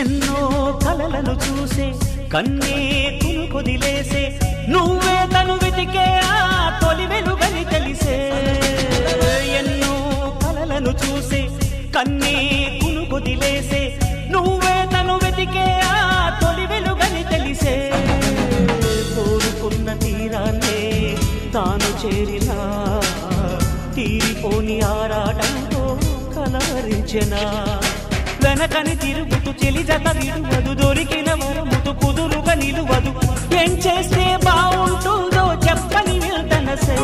ఎన్నో కలలను చూసే కన్నే కొదిలేసే నువ్వే తను వెతికే ఆ తొలి వెలుగని తెలిసే ఎన్నో కలలను చూసే కన్నే కొదిలేసే నువ్వే తను వెతికే ఆ తొలి వెలుగని తెలిసే కోరుకున్న తీరాన్నే తాను చేరినా తీరిపోని ఆరాటంతో కలవరించెనా వెనకని తిరుగుతూ చెలి జత విడువదు దొరికిన వరముతు కుదురుగా నిలువదు ఏం చేస్తే బాగుంటుందో చెప్పని వెళ్తనసే